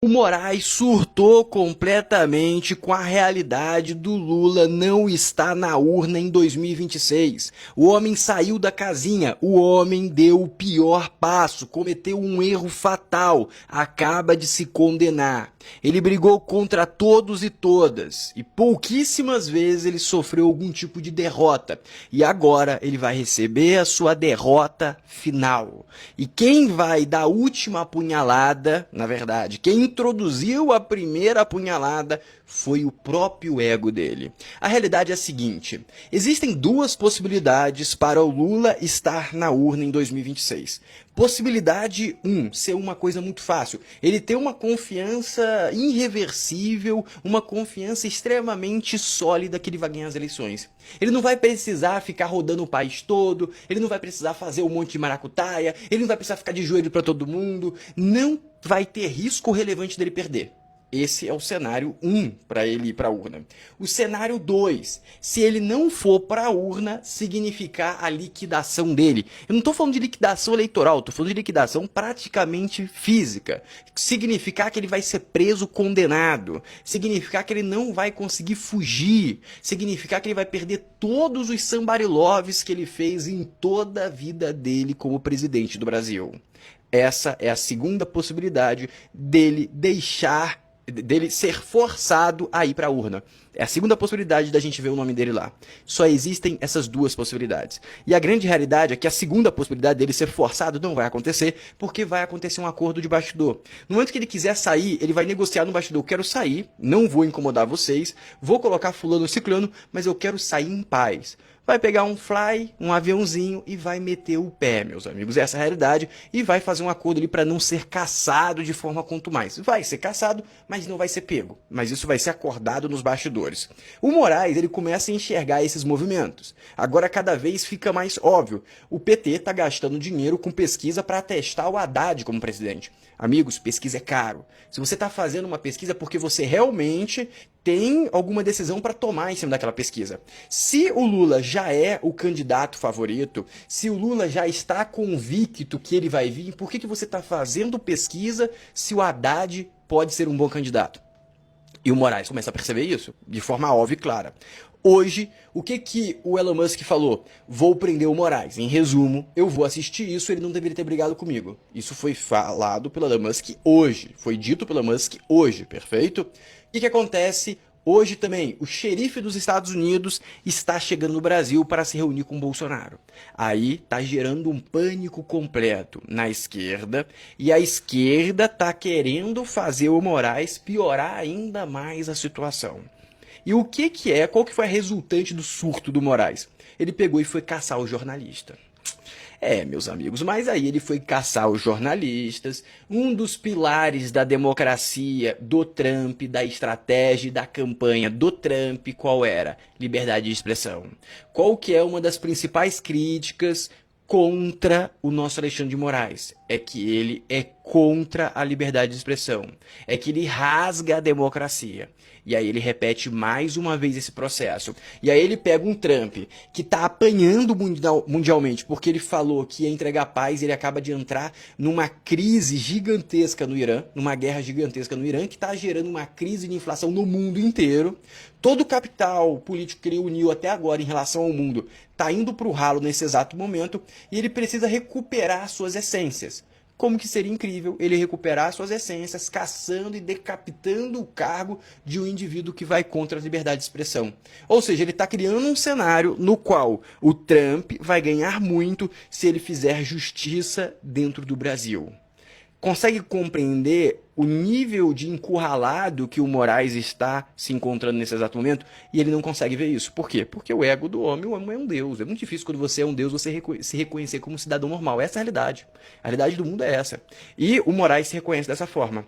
O Moraes surtou completamente com a realidade do Lula não estar na urna em 2026. O homem saiu da casinha, o homem deu o pior passo, cometeu um erro fatal, acaba de se condenar. Ele brigou contra todos e todas, e pouquíssimas vezes ele sofreu algum tipo de derrota. E agora ele vai receber a sua derrota final. E quem vai dar a última apunhalada, na verdade, quem introduziu a primeira apunhalada foi o próprio ego dele. A realidade é a seguinte: existem duas possibilidades para o Lula estar na urna em 2026. Possibilidade 1, ser uma coisa muito fácil. Ele tem uma confiança irreversível, uma confiança extremamente sólida que ele vai ganhar as eleições. Ele não vai precisar ficar rodando o país todo, ele não vai precisar fazer um monte de maracutaia, ele não vai precisar ficar de joelho para todo mundo, não vai ter risco relevante dele perder. Esse é o cenário 1 para ele ir para a urna. O cenário 2, se ele não for para a urna, significar a liquidação dele. Eu não estou falando de liquidação eleitoral, estou falando de liquidação praticamente física. Significar que ele vai ser preso, condenado. Significar que ele não vai conseguir fugir. Significar que ele vai perder todos os sambariloves que ele fez em toda a vida dele como presidente do Brasil. Essa é a segunda possibilidade dele ser forçado a ir para a urna. É a segunda possibilidade da gente ver o nome dele lá. Só existem essas duas possibilidades. E a grande realidade é que a segunda possibilidade dele ser forçado não vai acontecer, porque vai acontecer um acordo de bastidor. No momento que ele quiser sair, ele vai negociar no bastidor: eu quero sair, não vou incomodar vocês, vou colocar fulano ciclano, mas eu quero sair em paz. Vai pegar um fly, um aviãozinho e vai meter o pé, meus amigos. Essa é a realidade. E vai fazer um acordo ali para não ser caçado de forma quanto mais. Vai ser caçado, mas não vai ser pego. Mas isso vai ser acordado nos bastidores. O Moraes, ele começa a enxergar esses movimentos. Agora cada vez fica mais óbvio. O PT está gastando dinheiro com pesquisa para testar o Haddad como presidente. Amigos, pesquisa é caro. Se você está fazendo uma pesquisa é porque você realmente tem alguma decisão para tomar em cima daquela pesquisa. Se o Lula já é o candidato favorito, se o Lula já está convicto que ele vai vir, por que você está fazendo pesquisa se o Haddad pode ser um bom candidato? E o Moraes começa a perceber isso, de forma óbvia e clara. Hoje, o que o Elon Musk falou? Vou prender o Moraes. Em resumo, eu vou assistir isso, ele não deveria ter brigado comigo. Isso foi falado pelo Elon Musk hoje. Foi dito pelo Elon Musk hoje, perfeito? O que acontece hoje também? O xerife dos Estados Unidos está chegando no Brasil para se reunir com o Bolsonaro. Aí está gerando um pânico completo na esquerda, e a esquerda está querendo fazer o Moraes piorar ainda mais a situação. E qual que foi a resultante do surto do Moraes? Ele pegou e foi caçar o jornalista. Meus amigos, mas aí ele foi caçar os jornalistas, um dos pilares da democracia do Trump, da estratégia e da campanha do Trump, qual era? Liberdade de expressão. Qual que é uma das principais críticas contra o nosso Alexandre de Moraes? É que ele é contra a liberdade de expressão. É que ele rasga a democracia. E aí ele repete mais uma vez esse processo. E aí ele pega um Trump que está apanhando mundialmente porque ele falou que ia entregar paz, e ele acaba de entrar numa crise gigantesca no Irã, numa guerra gigantesca no Irã, que está gerando uma crise de inflação no mundo inteiro. Todo o capital político que ele uniu até agora em relação ao mundo está indo para o ralo nesse exato momento, e ele precisa recuperar suas essências. Como que seria incrível ele recuperar suas essências, caçando e decapitando o cargo de um indivíduo que vai contra a liberdade de expressão. Ou seja, ele está criando um cenário no qual o Trump vai ganhar muito se ele fizer justiça dentro do Brasil. Consegue compreender o nível de encurralado que o Moraes está se encontrando nesse exato momento? E ele não consegue ver isso. Por quê? Porque o ego do homem é um deus. É muito difícil, quando você é um deus, você se reconhecer como um cidadão normal. Essa é a realidade. A realidade do mundo é essa. E o Moraes se reconhece dessa forma.